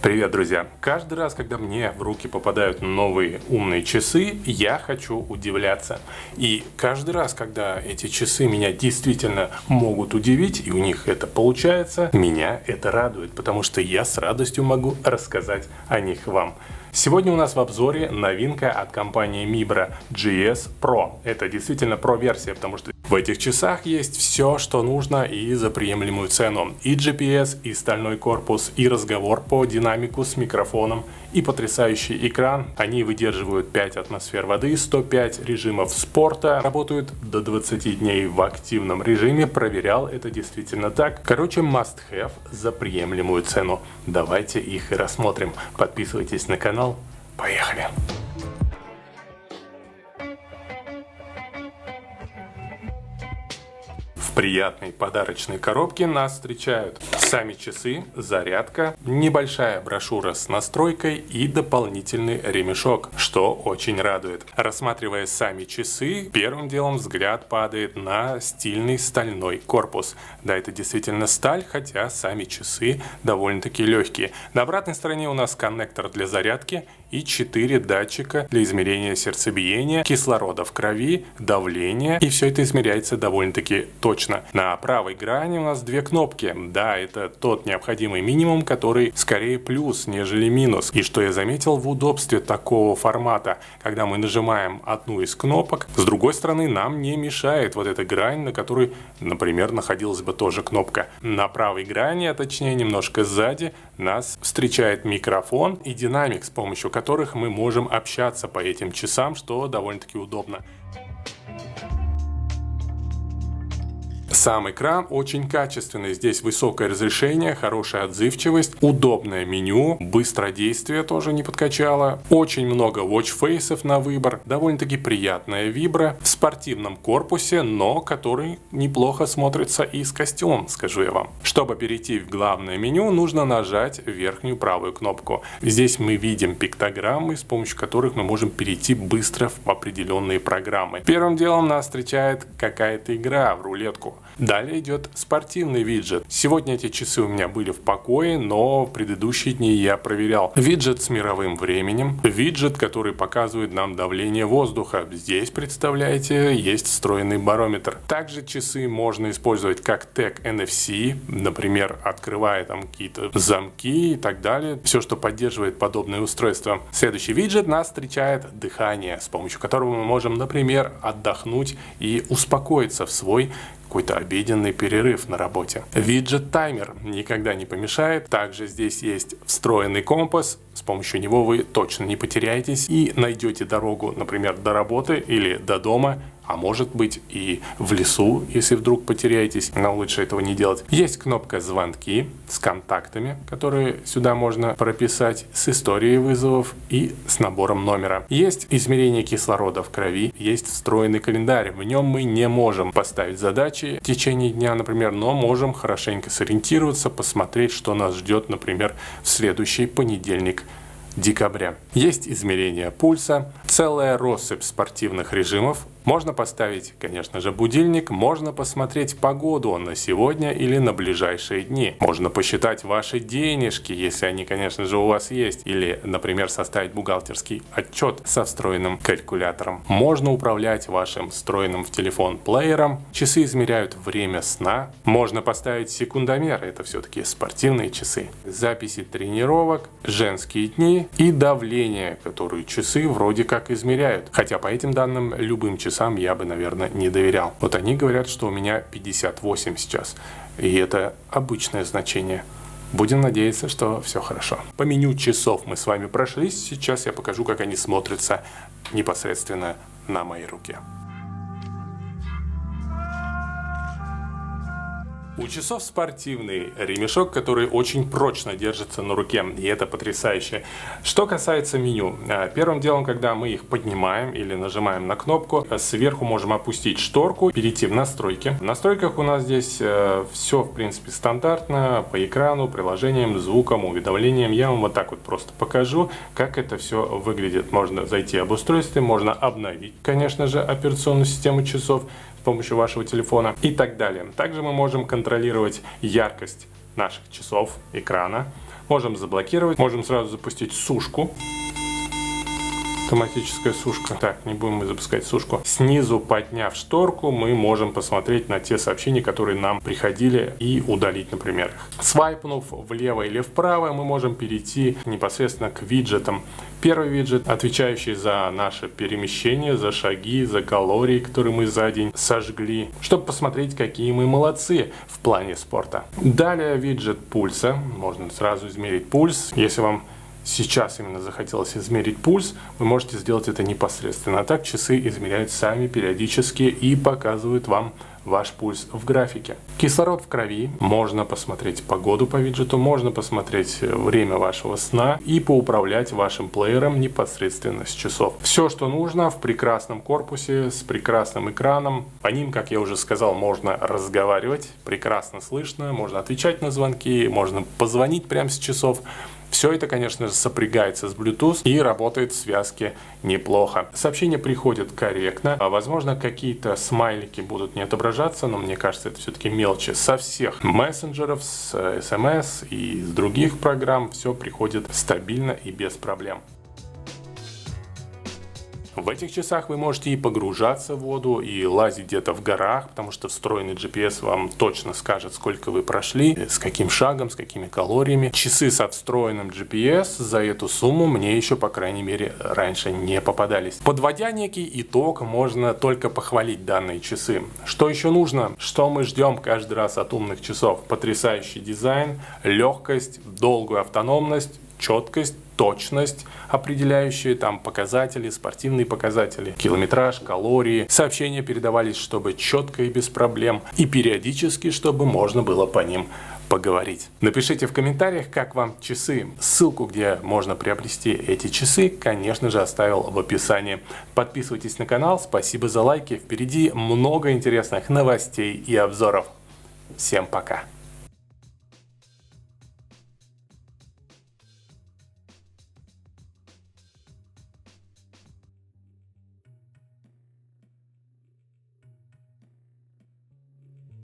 Привет, друзья! Каждый раз, когда мне в руки попадают новые умные часы, я хочу удивляться. И каждый раз, когда эти часы меня действительно могут удивить, и у них это получается, меня это радует, потому что я с радостью могу рассказать о них вам. Сегодня у нас в обзоре новинка от компании Mibra GS Pro. Это действительно Pro-версия, потому что в этих часах есть все, что нужно, и за приемлемую цену. И GPS, и стальной корпус, и разговор по динамику с микрофоном, и потрясающий экран. Они выдерживают 5 атмосфер воды, 105 режимов спорта, работают до 20 дней в активном режиме. Проверял, это действительно так. Короче, must have за приемлемую цену. Давайте их и рассмотрим. Подписывайтесь на канал. Поехали! В приятной подарочной коробке нас встречают сами часы, зарядка, небольшая брошюра с настройкой и дополнительный ремешок, что очень радует. Рассматривая сами часы, первым делом взгляд падает на стильный стальной корпус. Да, это действительно сталь, хотя сами часы довольно-таки легкие. На обратной стороне у нас коннектор для зарядки и 4 датчика для измерения сердцебиения, кислорода в крови, давления, и все это измеряется довольно-таки точно. На правой грани у нас 2 кнопки. Да, это тот необходимый минимум, который скорее плюс, нежели минус. И что я заметил в удобстве такого формата, когда мы нажимаем одну из кнопок, с другой стороны нам не мешает вот эта грань, на которой, например, находилась бы тоже кнопка. На правой грани, а точнее немножко сзади, нас встречает микрофон и динамик, с помощью которых мы можем общаться по этим часам, что довольно-таки удобно. Сам экран очень качественный, здесь высокое разрешение, хорошая отзывчивость, удобное меню, быстродействие тоже не подкачало, очень много watch-фейсов на выбор, довольно-таки приятная вибра в спортивном корпусе, но который неплохо смотрится и с костюмом, скажу я вам. Чтобы перейти в главное меню, нужно нажать верхнюю правую кнопку. Здесь мы видим пиктограммы, с помощью которых мы можем перейти быстро в определенные программы. Первым делом нас встречает какая-то игра в рулетку. Далее идет спортивный виджет. Сегодня эти часы у меня были в покое, но в предыдущие дни я проверял. Виджет с мировым временем. Виджет, который показывает нам давление воздуха. Здесь, представляете, есть встроенный барометр. Также часы можно использовать как тег NFC, например, открывая там какие-то замки и так далее. Все, что поддерживает подобное устройство. Следующий виджет нас встречает дыхание, с помощью которого мы можем, например, отдохнуть и успокоиться в свой какой-то обеденный перерыв на работе. Виджет таймер никогда не помешает. Также здесь есть встроенный компас. С помощью него вы точно не потеряетесь и найдете дорогу, например, до работы или до дома, а может быть и в лесу, если вдруг потеряетесь, но лучше этого не делать. Есть кнопка «Звонки» с контактами, которые сюда можно прописать, с историей вызовов и с набором номера. Есть измерение кислорода в крови, есть встроенный календарь. В нем мы не можем поставить задачи в течение дня, например, но можем хорошенько сориентироваться, посмотреть, что нас ждет, например, в следующий понедельник декабря. Есть измерение пульса, целая россыпь спортивных режимов. Можно поставить, конечно же, будильник, можно посмотреть погоду на сегодня или на ближайшие дни. Можно посчитать ваши денежки, если они, конечно же, у вас есть. Или, например, составить бухгалтерский отчет со встроенным калькулятором. Можно управлять вашим встроенным в телефон плеером. Часы измеряют время сна. Можно поставить секундомер, это все-таки спортивные часы. Записи тренировок, женские дни и давление, которые часы вроде как измеряют. Хотя по этим данным любым часам я бы, наверное, не доверял. Вот они говорят, что у меня 58 сейчас. И это обычное значение. Будем надеяться, что все хорошо. По меню часов мы с вами прошлись. Сейчас я покажу, как они смотрятся непосредственно на моей руке. У часов спортивный ремешок, который очень прочно держится на руке, и это потрясающе. Что касается меню, первым делом, когда мы их поднимаем или нажимаем на кнопку, сверху можем опустить шторку, перейти в настройки. В настройках у нас здесь все, в принципе, стандартно, по экрану, приложениям, звукам, уведомлениям. Я вам вот так вот просто покажу, как это все выглядит. Можно зайти об устройстве, можно обновить, конечно же, операционную систему часов с помощью вашего телефона и так далее. Также мы можем контролировать яркость наших часов, экрана. Можем заблокировать, можем сразу запустить сушку. Автоматическая сушка. Так, не будем мы запускать сушку. Снизу, подняв шторку, мы можем посмотреть на те сообщения, которые нам приходили, и удалить, например, их. Свайпнув влево или вправо, мы можем перейти непосредственно к виджетам. Первый виджет, отвечающий за наше перемещение, за шаги, за калории, которые мы за день сожгли, чтобы посмотреть, какие мы молодцы в плане спорта. Далее виджет пульса. Можно сразу измерить пульс. Если вам сейчас именно захотелось измерить пульс, вы можете сделать это непосредственно. А так часы измеряют сами периодически и показывают вам ваш пульс в графике. Кислород в крови. Можно посмотреть погоду по виджету, можно посмотреть время вашего сна и поуправлять вашим плеером непосредственно с часов. Все, что нужно в прекрасном корпусе с прекрасным экраном. По ним, как я уже сказал, можно разговаривать, прекрасно слышно, можно отвечать на звонки, можно позвонить прямо с часов. Все это, конечно же, сопрягается с Bluetooth и работает в связке неплохо. Сообщения приходят корректно. Возможно, какие-то смайлики будут не отображаться, но мне кажется, это все-таки мелочи. Со всех мессенджеров, с SMS и с других программ все приходит стабильно и без проблем. В этих часах вы можете и погружаться в воду, и лазить где-то в горах, потому что встроенный GPS вам точно скажет, сколько вы прошли, с каким шагом, с какими калориями. Часы со встроенным GPS за эту сумму мне еще, по крайней мере, раньше не попадались. Подводя некий итог, можно только похвалить данные часы. Что еще нужно? Что мы ждем каждый раз от умных часов? Потрясающий дизайн, легкость, долгую автономность, четкость, точность, определяющие там показатели, спортивные показатели, километраж, калории. Сообщения передавались, чтобы четко и без проблем, и периодически, чтобы можно было по ним поговорить. Напишите в комментариях, как вам часы. Ссылку, где можно приобрести эти часы, конечно же, оставил в описании. Подписывайтесь на канал, спасибо за лайки. Впереди много интересных новостей и обзоров. Всем пока!